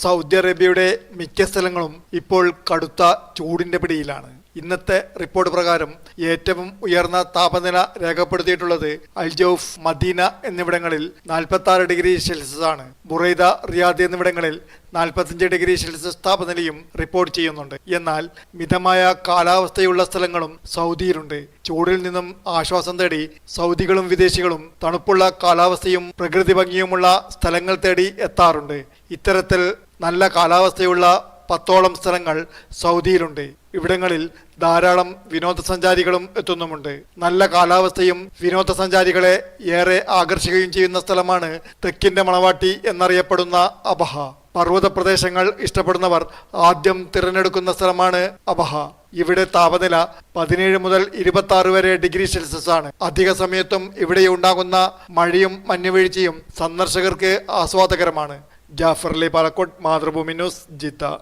Saudi അറേബ്യയുടെ മിക്ക സ്ഥലങ്ങളും ഇപ്പോൾ കടുത്ത ചൂടിന്റെ പിടിയിലാണ്. ഇന്നത്തെ റിപ്പോർട്ട് പ്രകാരം ഏറ്റവും ഉയർന്ന താപനില രേഖപ്പെടുത്തിയിട്ടുള്ളത് അൽജൗഫ്, മദീന എന്നിവിടങ്ങളിൽ 46 ഡിഗ്രി സെൽഷ്യസ് ആണ്. ബുറൈദ, റിയാദ് എന്നിവിടങ്ങളിൽ 45 ഡിഗ്രി സെൽഷ്യസ് താപനിലയും റിപ്പോർട്ട് ചെയ്യുന്നുണ്ട്. എന്നാൽ മിതമായ കാലാവസ്ഥയുള്ള സ്ഥലങ്ങളും സൗദിയിലുണ്ട്. ചൂടിൽ നിന്നും ആശ്വാസം തേടി സൗദികളും വിദേശികളും തണുപ്പുള്ള കാലാവസ്ഥയും പ്രകൃതി ഭംഗിയുമുള്ള സ്ഥലങ്ങൾ തേടി എത്താറുണ്ട്. ഇത്തരത്തിൽ നല്ല കാലാവസ്ഥയുള്ള 10ഓളം സ്ഥലങ്ങൾ സൗദിയിലുണ്ട്. ഇവിടങ്ങളിൽ ധാരാളം വിനോദസഞ്ചാരികളും എത്തുന്നുമുണ്ട്. നല്ല കാലാവസ്ഥയും വിനോദസഞ്ചാരികളെ ഏറെ ആകർഷിക്കുകയും ചെയ്യുന്ന സ്ഥലമാണ് തെക്കിന്റെ മണവാട്ടി എന്നറിയപ്പെടുന്ന അബഹ. പർവ്വത പ്രദേശങ്ങൾ ഇഷ്ടപ്പെടുന്നവർ ആദ്യം തിരഞ്ഞെടുക്കുന്ന സ്ഥലമാണ് അബഹ. ഇവിടെ താപനില 17 മുതൽ 26 വരെ ഡിഗ്രി സെൽഷ്യസ് ആണ്. അധിക സമയത്തും ഇവിടെ ഉണ്ടാകുന്ന മഴയും മഞ്ഞുവീഴ്ചയും സന്ദർശകർക്ക് ആസ്വാദകരമാണ്. Jafar Ali, Palakkode, Mathrubhumi news, Jeddah.